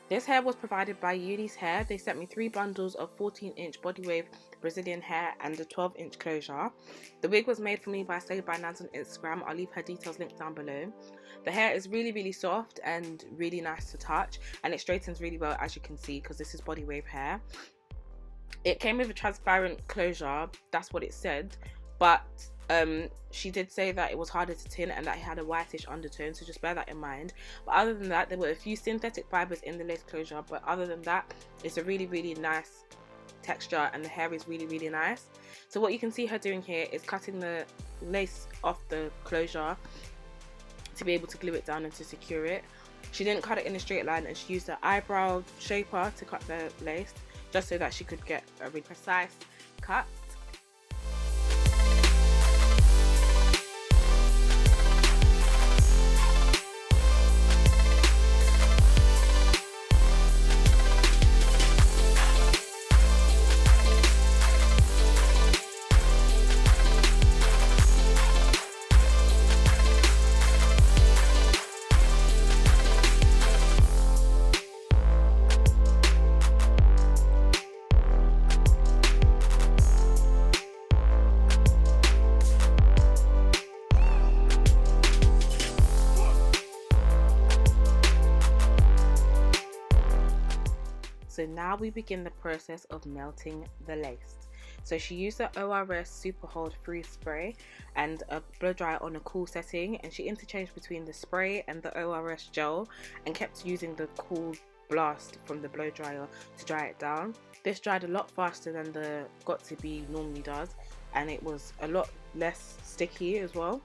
This hair was provided by UNice hair. They sent me 3 bundles of 14-inch Bodywave Brazilian hair and a 12-inch closure. The wig was made for me by SlayedByNanzs on Instagram. I'll leave her details linked down below. The hair is really, really soft and really nice to touch, and it straightens really well, as you can see, because this is Bodywave hair. It came with a transparent closure, that's what it said, but she did say that it was harder to tin and that it had a whitish undertone, so just bear that in mind. But other than that, there were a few synthetic fibers in the lace closure, but other than that, it's a really, really nice texture and the hair is really, really nice. So what you can see her doing here is cutting the lace off the closure to be able to glue it down and to secure it. She didn't cut it in a straight line, and she used her eyebrow shaper to cut the lace, just so that she could get a really precise cut. So now we begin the process of melting the lace. So she used the ORS Super Hold Free Spray and a blow dryer on a cool setting, and she interchanged between the spray and the ORS gel and kept using the cool blast from the blow dryer to dry it down. This dried a lot faster than the Got To Be normally does, and it was a lot less sticky as well.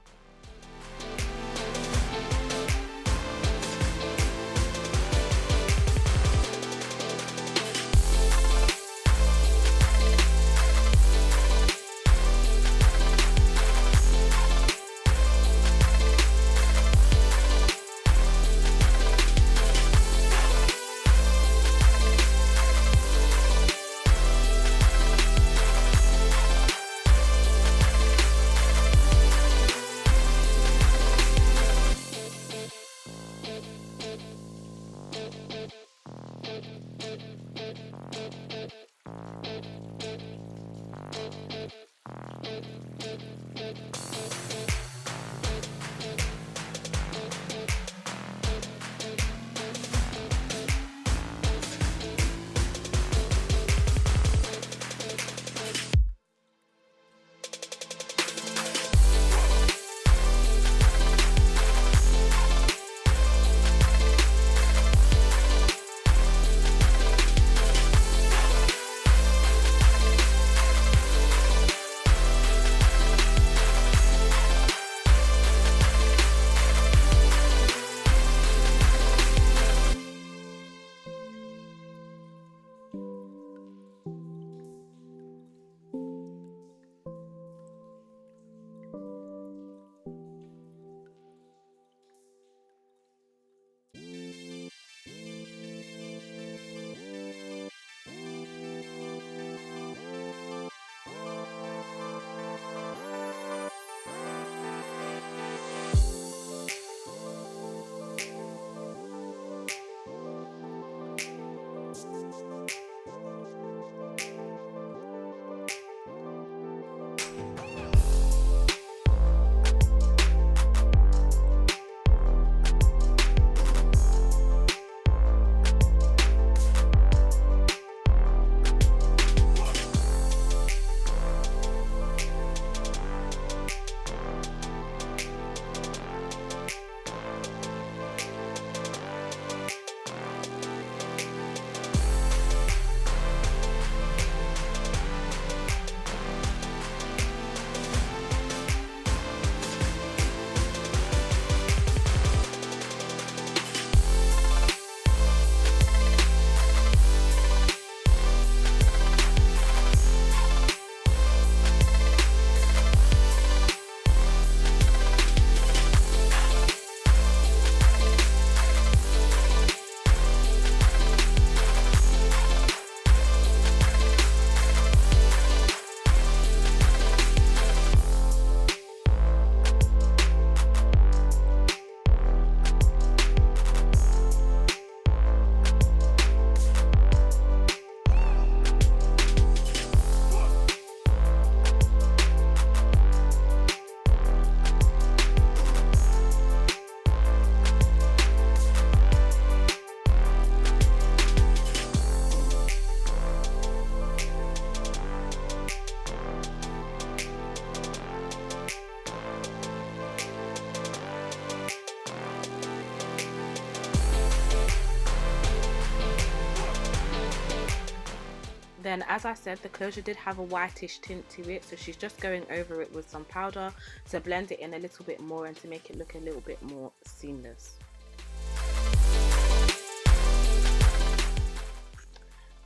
Then, as I said, the closure did have a whitish tint to it, so she's just going over it with some powder to blend it in a little bit more and to make it look a little bit more seamless.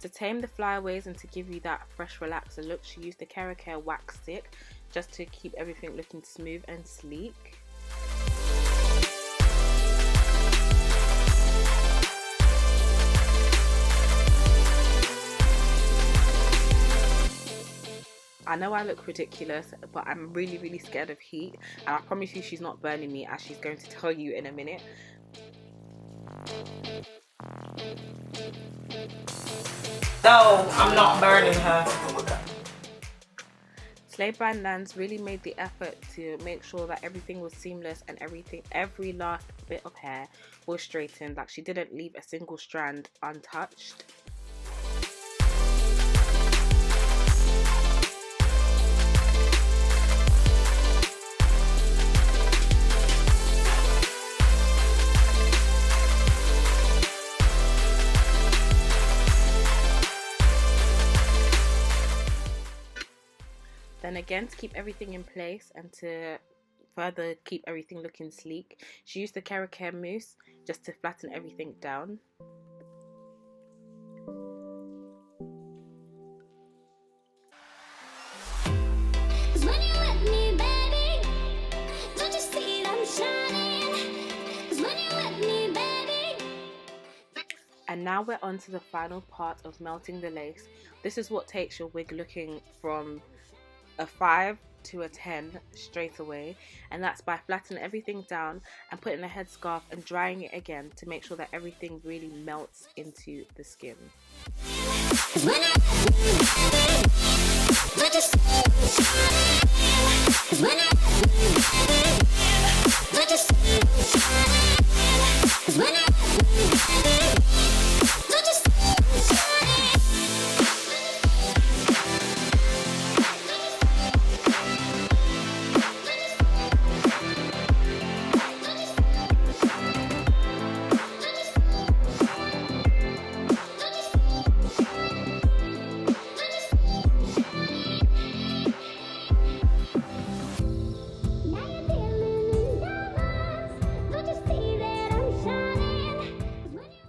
To tame the flyaways and to give you that fresh relaxer look, she used the Kera Care wax stick just to keep everything looking smooth and sleek. I know I look ridiculous, but I'm really scared of heat, and I promise you she's not burning me, as she's going to tell you in a minute. No, I'm not burning her. SlayedByNanzs really made the effort to make sure that everything was seamless and every last bit of hair was straightened. Like, she didn't leave a single strand untouched. Then again, to keep everything in place and to further keep everything looking sleek, she used the Kera Care mousse just to flatten everything down. And now we're on to the final part of melting the lace. This is what takes your wig looking from a 5 to a 10 straight away, and that's by flattening everything down and putting a headscarf and drying it again to make sure that everything really melts into the skin.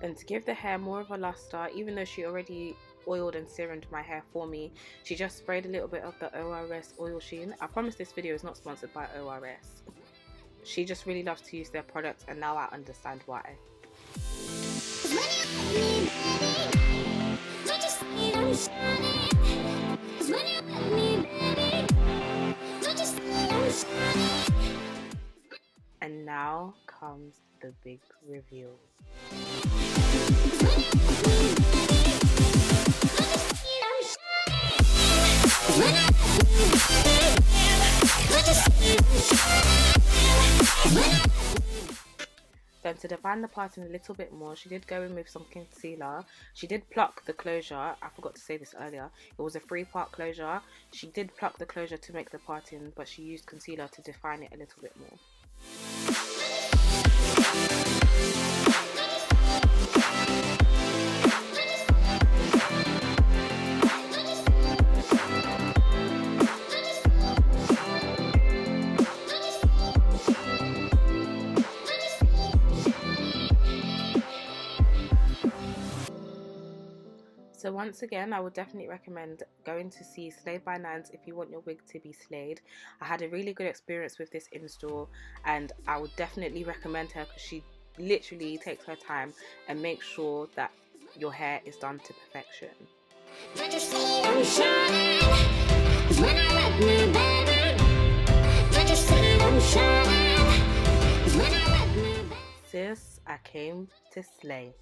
And to give the hair more of a luster, even though she already oiled and serumed my hair for me, she just sprayed a little bit of the ORS oil sheen. I promise this video is not sponsored by ORS. She just really loves to use their products, and now I understand why. And now comes the big reveal. Then to define the parting a little bit more, she did go in with some concealer. She did pluck the closure. I forgot to say this earlier. It was a 3-part closure. She did pluck the closure to make the parting, but she used concealer to define it a little bit more. So once again, I would definitely recommend going to see SlayedByNanzs if you want your wig to be slayed. I had a really good experience with this in-store, and I would definitely recommend her because she literally takes her time and makes sure that your hair is done to perfection. Sis, I came to slay.